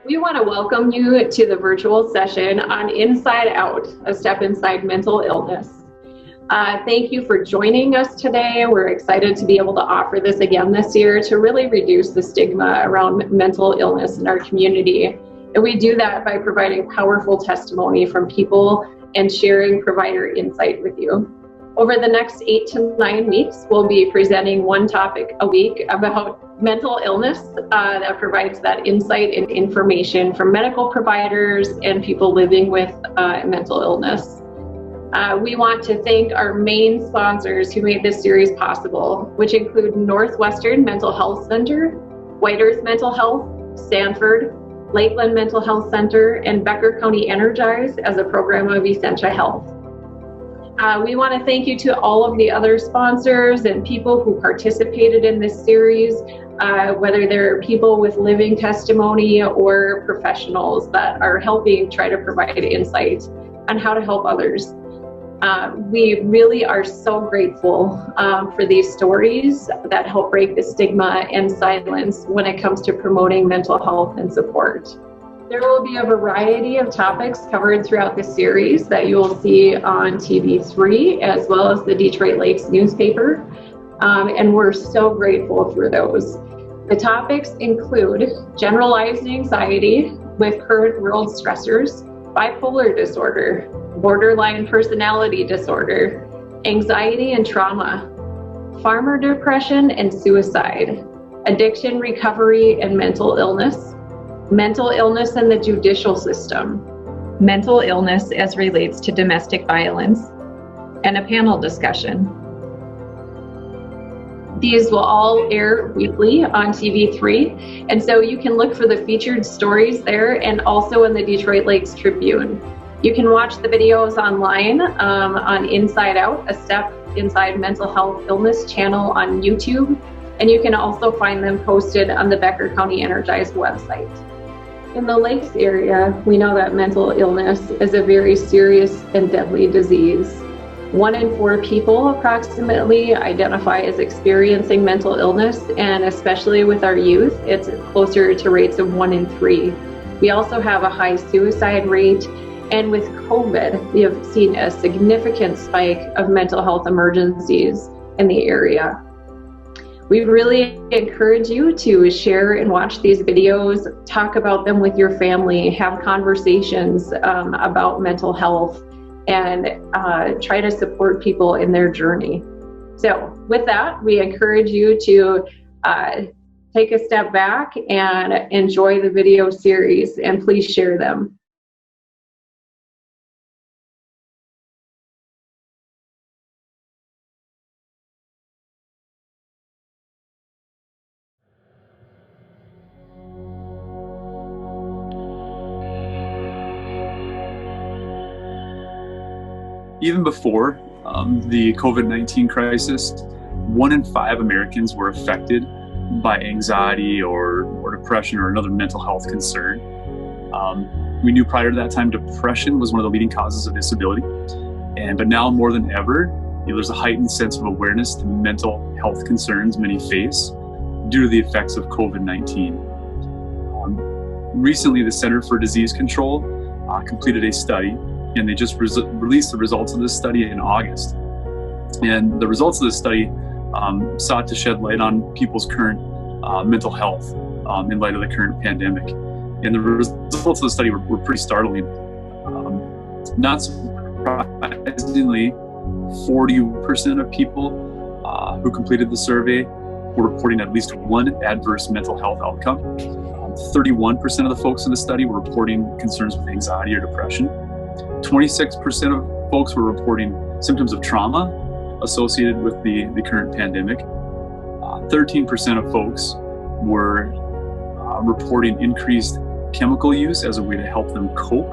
We want to welcome you to the virtual session on Inside Out, a step inside mental illness. Thank you for joining us today. We're excited to be able to offer this again this year to really reduce the stigma around mental illness in our community. And we do that by providing powerful testimony from people and sharing provider insight with you. Over the next 8 to 9 weeks, we'll be presenting one topic a week about mental illness that provides that insight and information from medical providers and people living with mental illness. We want to thank our main sponsors who made this series possible, which include Northwestern Mental Health Center, White Earth Mental Health, Stanford, Lakeland Mental Health Center, and Becker County Energized as a program of Essentia Health. We want to thank you to all of the other sponsors and people who participated in this series, whether they're people with living testimony or professionals that are helping try to provide insight on how to help others. We really are so grateful for these stories that help break the stigma and silence when it comes to promoting mental health and support. There will be a variety of topics covered throughout the series that you will see on TV3 as well as the Detroit Lakes newspaper, and we're so grateful for those. The topics include generalized anxiety with current world stressors, bipolar disorder, borderline personality disorder, anxiety and trauma, farmer depression and suicide, addiction recovery and mental illness in the judicial system, mental illness as relates to domestic violence, and a panel discussion. These will all air weekly on TV3, and so you can look for the featured stories there and also in the Detroit Lakes Tribune. You can watch the videos online on Inside Out, a step inside mental health illness channel on YouTube, and you can also find them posted on the Becker County Energized website. In the Lakes area, we know that mental illness is a very serious and deadly disease. 1 in 4 people approximately identify as experiencing mental illness, and especially with our youth, it's closer to rates of 1 in 3. We also have a high suicide rate, and with COVID, we have seen a significant spike of mental health emergencies in the area. We really encourage you to share and watch these videos, talk about them with your family, have conversations about mental health, and try to support people in their journey. So with that, we encourage you to take a step back and enjoy the video series, and please share them. Even before the COVID-19 crisis, 1 in 5 Americans were affected by anxiety or depression or another mental health concern. We knew prior to that time depression was one of the leading causes of disability, but now more than ever, there's a heightened sense of awareness to mental health concerns many face due to the effects of COVID-19. Recently, the Center for Disease Control completed a study, and they just released the results of this study in August. And the results of this study sought to shed light on people's current mental health in light of the current pandemic. And the results of the study were pretty startling. Not surprisingly, 40% of people who completed the survey were reporting at least one adverse mental health outcome. 31% of the folks in the study were reporting concerns with anxiety or depression. 26% of folks were reporting symptoms of trauma associated with the current pandemic. 13% of folks were reporting increased chemical use as a way to help them cope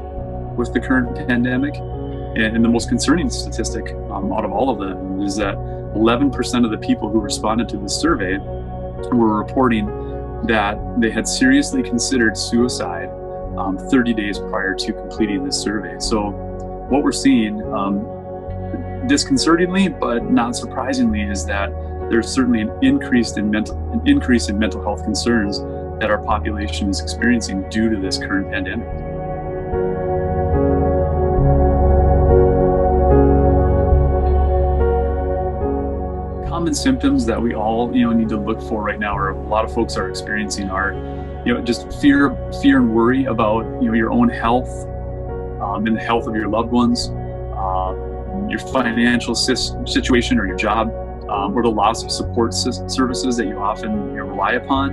with the current pandemic. And the most concerning statistic out of all of them is that 11% of the people who responded to this survey were reporting that they had seriously considered suicide 30 days prior to completing this survey. So what we're seeing, disconcertingly but not surprisingly, is that there's certainly an increase in mental health concerns that our population is experiencing due to this current pandemic. Common symptoms that we all need to look for right now, or a lot of folks are experiencing, are just fear and worry about your own health and the health of your loved ones, your financial situation or your job, or the loss of support services that you often rely upon.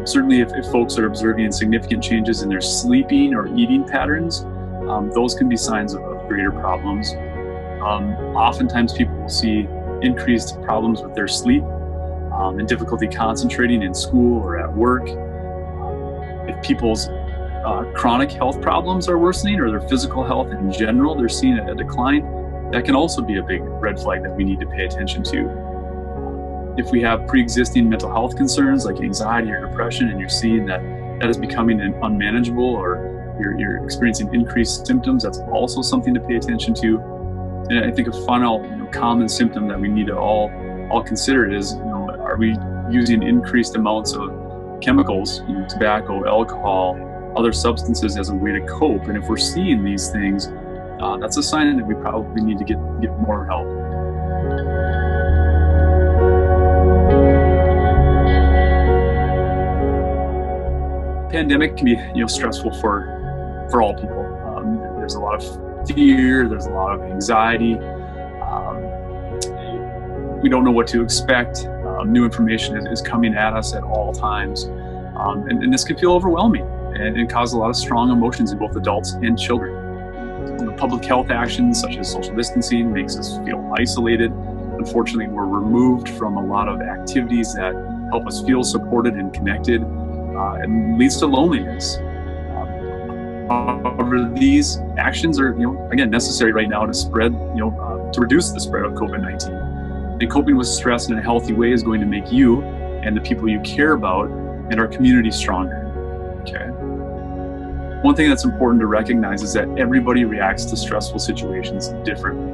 Certainly if folks are observing significant changes in their sleeping or eating patterns, those can be signs of greater problems. Oftentimes people will see increased problems with their sleep and difficulty concentrating in school or at work. If people's chronic health problems are worsening, or their physical health in general, they're seeing a decline, that can also be a big red flag that we need to pay attention to. If we have pre-existing mental health concerns like anxiety or depression, and you're seeing that is becoming unmanageable, or you're experiencing increased symptoms, that's also something to pay attention to. And I think a final common symptom that we need to all consider is, are we using increased amounts of chemicals, tobacco, alcohol, other substances as a way to cope? And if we're seeing these things, that's a sign that we probably need to get more help. Pandemic can be stressful for all people. There's a lot of fear, there's a lot of anxiety. We don't know what to expect. New information is coming at us at all times, and this can feel overwhelming and cause a lot of strong emotions in both adults and children. Public health actions such as social distancing makes us feel isolated. Unfortunately, we're removed from a lot of activities that help us feel supported and connected, and leads to loneliness. However, these actions are, again, necessary right now to spread, to reduce the spread of COVID-19. And coping with stress in a healthy way is going to make you and the people you care about and our community stronger. Okay. One thing that's important to recognize is that everybody reacts to stressful situations differently.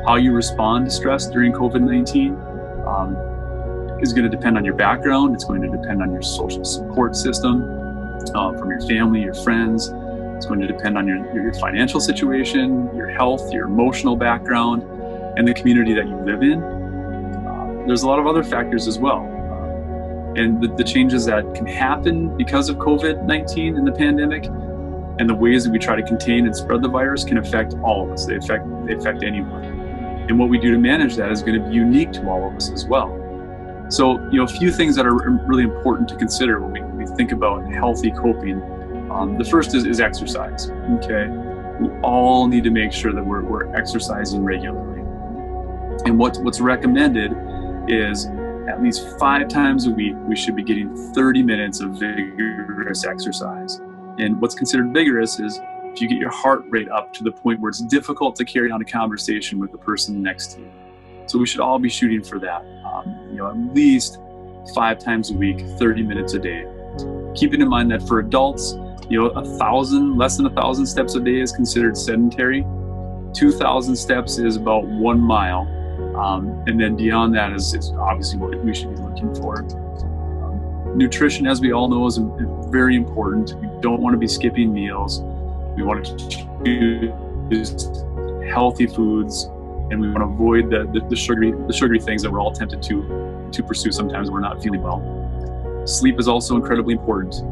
How you respond to stress during COVID-19 is going to depend on your background. It's going to depend on your social support system, from your family, your friends. It's going to depend on your financial situation, your health, your emotional background, and the community that you live in. There's a lot of other factors as well. And the changes that can happen because of COVID-19 and the pandemic, and the ways that we try to contain and spread the virus, can affect all of us. They affect anyone. And what we do to manage that is going to be unique to all of us as well. So, a few things that are really important to consider when we think about healthy coping. The first is exercise. Okay, we all need to make sure that we're exercising regularly. And what's recommended is at least 5 times a week, we should be getting 30 minutes of vigorous exercise. And what's considered vigorous is if you get your heart rate up to the point where it's difficult to carry on a conversation with the person next to you. So we should all be shooting for that. At least 5 times a week, 30 minutes a day. Keeping in mind that for adults, less than 1,000 steps a day is considered sedentary. 2,000 steps is about 1 mile. And then beyond that is obviously what we should be looking for. Nutrition, as we all know, is very important. We don't want to be skipping meals. We want to choose healthy foods, and we want to avoid the sugary things that we're all tempted to pursue sometimes when we're not feeling well. Sleep is also incredibly important.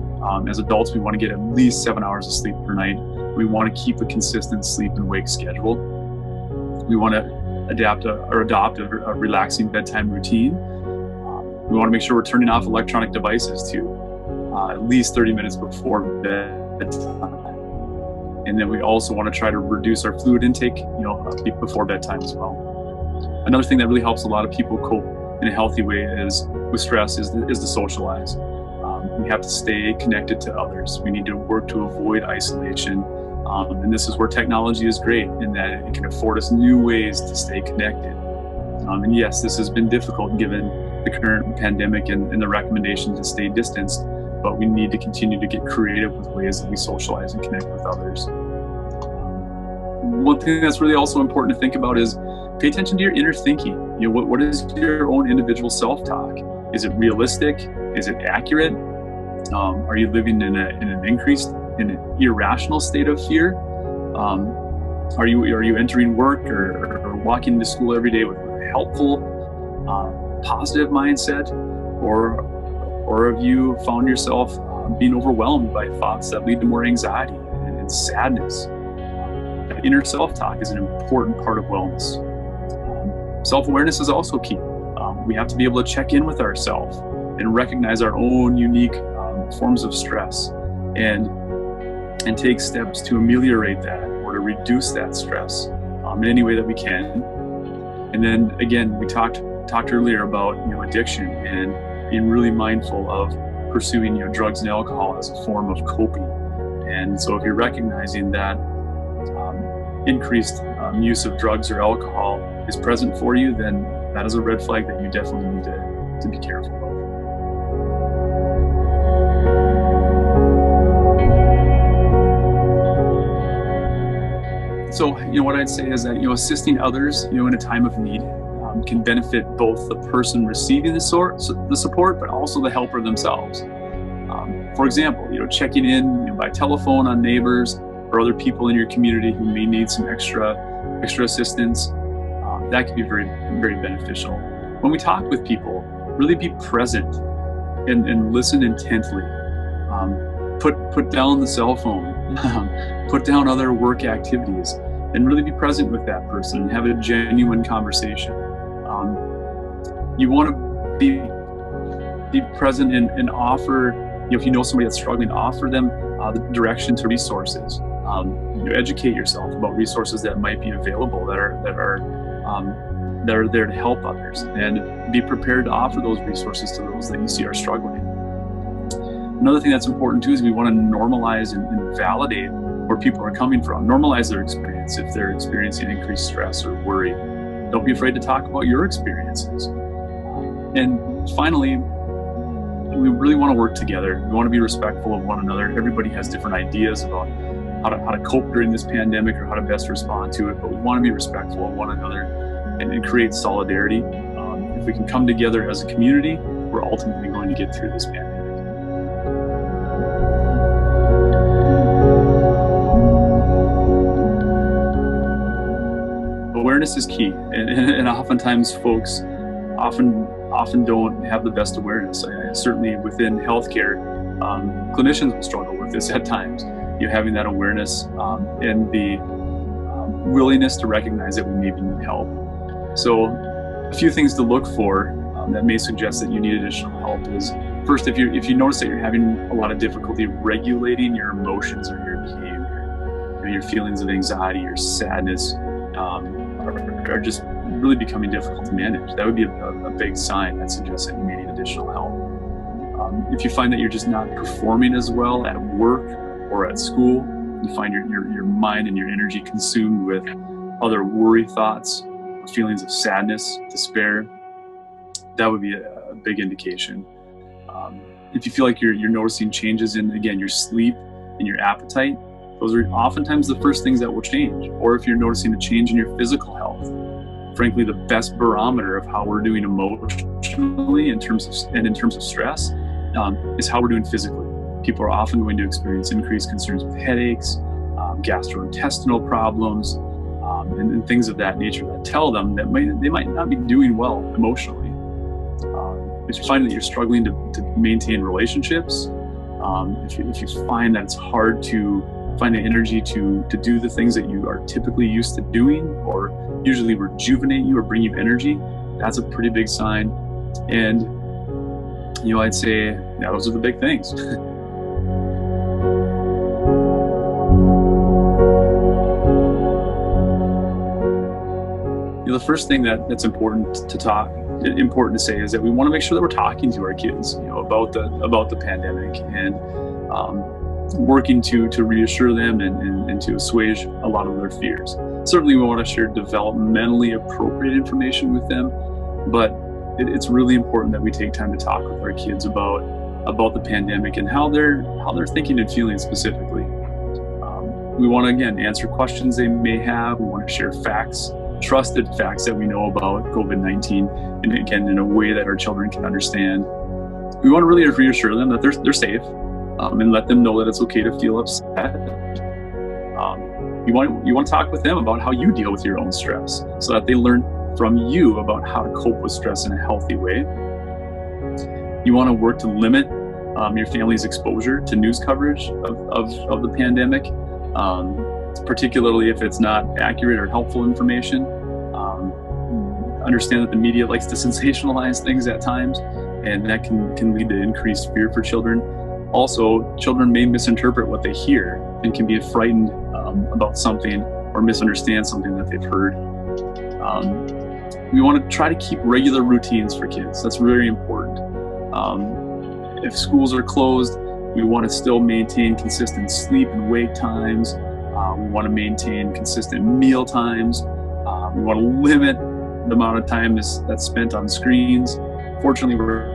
As adults, we want to get at least 7 hours of sleep per night. We want to keep a consistent sleep and wake schedule. We want to adopt a relaxing bedtime routine. We want to make sure we're turning off electronic devices too, at least 30 minutes before bedtime. And then we also want to try to reduce our fluid intake, before bedtime as well. Another thing that really helps a lot of people cope in a healthy way with stress is to socialize. We have to stay connected to others. We need to work to avoid isolation. And this is where technology is great in that it can afford us new ways to stay connected. And yes, this has been difficult given the current pandemic and the recommendation to stay distanced, but we need to continue to get creative with ways that we socialize and connect with others. One thing that's really also important to think about is pay attention to your inner thinking. What is your own individual self-talk? Is it realistic? Is it accurate? Are you living in an irrational state of fear? Are you entering work or walking to school every day with a helpful, positive mindset, or have you found yourself being overwhelmed by thoughts that lead to more anxiety and sadness? Inner self-talk is an important part of wellness. Self-awareness is also key. We have to be able to check in with ourselves and recognize our own unique forms of stress and take steps to ameliorate that or to reduce that stress in any way that we can. And then again, we talked earlier about addiction and being really mindful of pursuing drugs and alcohol as a form of coping. And so if you're recognizing that increased use of drugs or alcohol is present for you, then that is a red flag that you definitely need to be careful of. So, what I'd say is that, assisting others, in a time of need can benefit both the person receiving the support, but also the helper themselves. For example, checking in by telephone on neighbors or other people in your community who may need some extra assistance, that can be very, very beneficial. When we talk with people, really be present and listen intently. Put down the cell phone, put down other work activities, and really be present with that person and have a genuine conversation. You want to be present and offer, if you know somebody that's struggling, offer them the direction to resources. Educate yourself about resources that might be available that are there to help others, and be prepared to offer those resources to those that you see are struggling. Another thing that's important too is we want to normalize and validate where people are coming from. Normalize their experience if they're experiencing increased stress or worry. Don't be afraid to talk about your experiences. And finally, we really want to work together. We want to be respectful of one another. Everybody has different ideas about how to cope during this pandemic or how to best respond to it, but we want to be respectful of one another and create solidarity. If we can come together as a community, we're ultimately going to get through this pandemic. Awareness is key, and oftentimes folks often don't have the best awareness. Certainly within healthcare, clinicians will struggle with this at times. Having that awareness and the willingness to recognize that we maybe need help. So a few things to look for that may suggest that you need additional help is, first, if you notice that you're having a lot of difficulty regulating your emotions or your behavior, your feelings of anxiety or sadness are just really becoming difficult to manage, that would be a big sign that suggests that you may need additional help. If you find that you're just not performing as well at work or at school, you find your mind and your energy consumed with other worry thoughts, feelings of sadness, despair, that would be a big indication. If you feel like you're noticing changes in, again, your sleep and your appetite, those are oftentimes the first things that will change. Or if you're noticing a change in your physical health, frankly, the best barometer of how we're doing emotionally in terms of stress is how we're doing physically. People are often going to experience increased concerns with headaches, gastrointestinal problems, and things of that nature that tell them that they might not be doing well emotionally. If you find that you're struggling to maintain relationships, if you find that it's hard to find the energy to do the things that you are typically used to doing or usually rejuvenate you or bring you energy, that's a pretty big sign. And I'd say those are the big things. The first thing that's important to say is that we want to make sure that we're talking to our kids, about the pandemic and working to reassure them and to assuage a lot of their fears. Certainly, we want to share developmentally appropriate information with them, but it's really important that we take time to talk with our kids about the pandemic and how they're thinking and feeling specifically. We want to, again, answer questions they may have. We want to share facts, trusted facts that we know about COVID-19, and again, in a way that our children can understand. we want to really reassure them that they're safe, and let them know that it's okay to feel upset. You want to talk with them about how you deal with your own stress, so that they learn from you about how to cope with stress in a healthy way. You want to work to limit your family's exposure to news coverage of the pandemic, particularly if it's not accurate or helpful information. Understand that the media likes to sensationalize things at times, and that can lead to increased fear for children. Also, children may misinterpret what they hear and can be frightened about something or misunderstand something that they've heard. We want to try to keep regular routines for kids. That's very important. If schools are closed, we want to still maintain consistent sleep and wake times. We want to maintain consistent meal times. We want to limit the amount of time that's spent on screens. Fortunately, we're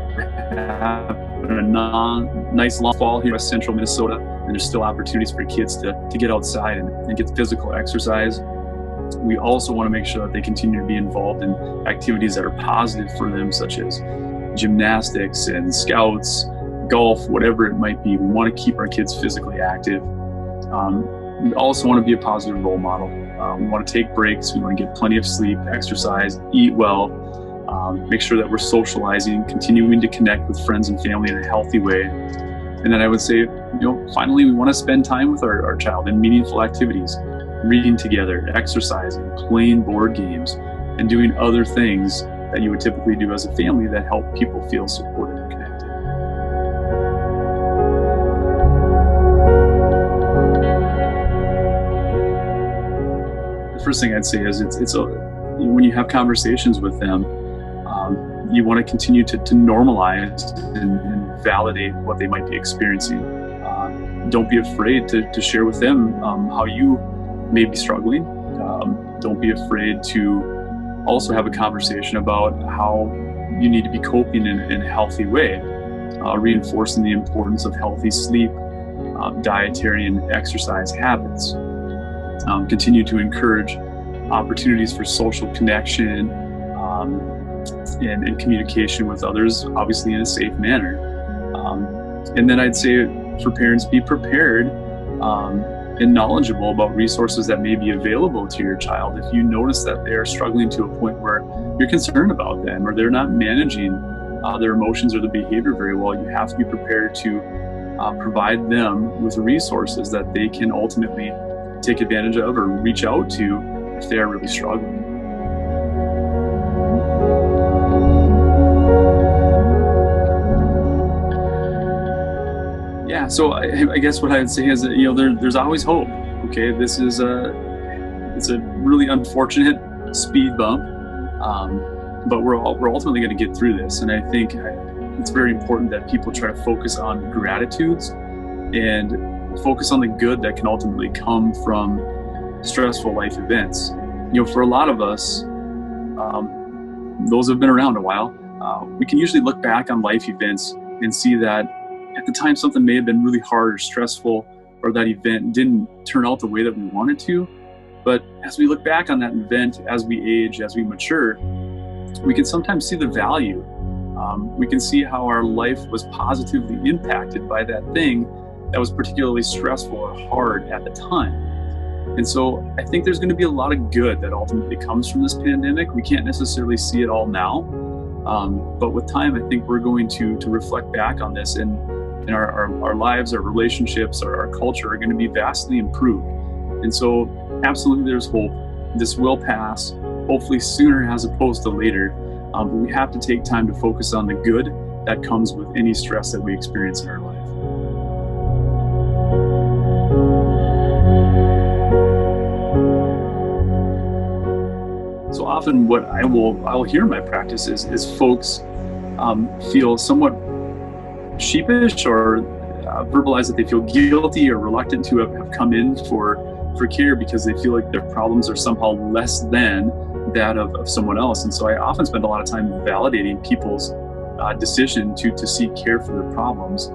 having a nice long fall here in central Minnesota, and there's still opportunities for kids to get outside and get physical exercise. We also want to make sure that they continue to be involved in activities that are positive for them, such as gymnastics and scouts, golf, whatever it might be. We want to keep our kids physically active. We also want to be a positive role model. We want to take breaks. We want to get plenty of sleep, exercise, eat well, make sure that we're socializing, continuing to connect with friends and family in a healthy way. And then I would say, finally, we want to spend time with our child in meaningful activities, reading together, exercising, playing board games, and doing other things that you would typically do as a family that help people feel supported and connected. The first thing I'd say is when you have conversations with them, you want to continue to normalize and validate what they might be experiencing. Don't be afraid to share with them how you may be struggling. Don't be afraid to also have a conversation about how you need to be coping in a healthy way, reinforcing the importance of healthy sleep, dietary and exercise habits. Continue to encourage opportunities for social connection and communication with others, obviously in a safe manner. And then I'd say for parents, be prepared and knowledgeable about resources that may be available to your child. If you notice that they are struggling to a point where you're concerned about them or they're not managing their emotions or their behavior very well, you have to be prepared to provide them with resources that they can ultimately take advantage of or reach out to if they are really struggling. Yeah, so I guess what I would say is that there's always hope. Okay, this is it's a really unfortunate speed bump, but we're ultimately going to get through this. And I think it's very important that people try to focus on gratitudes and focus on the good that can ultimately come from stressful life events. For a lot of us, those who have been around a while, we can usually look back on life events and see that at the time something may have been really hard or stressful, or that event didn't turn out the way that we wanted to. But as we look back on that event, as we age, as we mature, we can sometimes see the value. We can see how our life was positively impacted by that thing that was particularly stressful or hard at the time. And so I think there's going to be a lot of good that ultimately comes from this pandemic. We can't necessarily see it all now, but with time, I think we're going to reflect back on this, and our lives, our relationships, our culture are going to be vastly improved. And so absolutely there's hope. This will pass, hopefully sooner as opposed to later. But we have to take time to focus on the good that comes with any stress that we experience in our life. So often what I'll hear in my practice is folks feel somewhat sheepish or verbalize that they feel guilty or reluctant to have come in for care because they feel like their problems are somehow less than that of someone else. And so I often spend a lot of time validating people's decision to seek care for their problems.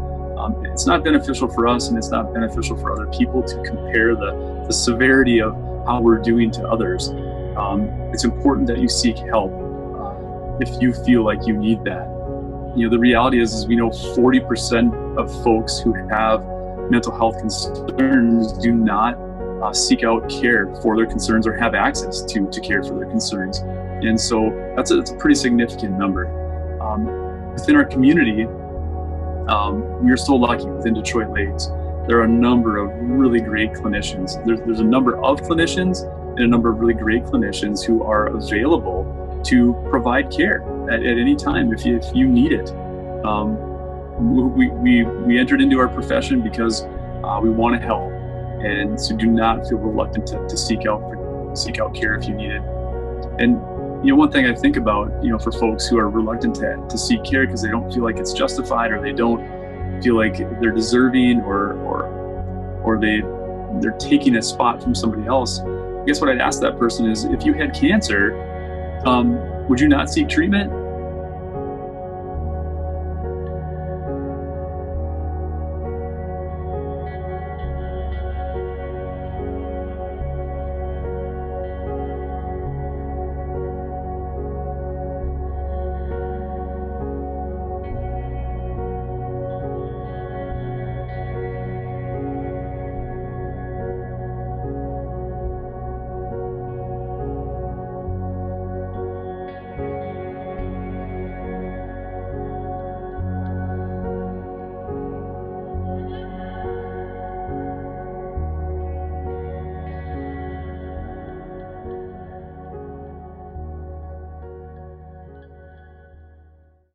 It's not beneficial for us, and it's not beneficial for other people to compare the severity of how we're doing to others. It's important that you seek help if you feel like you need that. the reality is we know 40% of folks who have mental health concerns do not seek out care for their concerns or have access to care for their concerns. And so that's a pretty significant number. Within our community, we are so lucky within Detroit Lakes. There are a number of really great clinicians. There's a number of clinicians and a number of really great clinicians who are available to provide care at any time if you need it. We entered into our profession because we want to help, and so do not feel reluctant to seek out care if you need it. And one thing I think about, for folks who are reluctant to seek care because they don't feel like it's justified, or they don't feel like they're deserving, or they're taking a spot from somebody else. I guess what I'd ask that person is, if you had cancer, would you not seek treatment?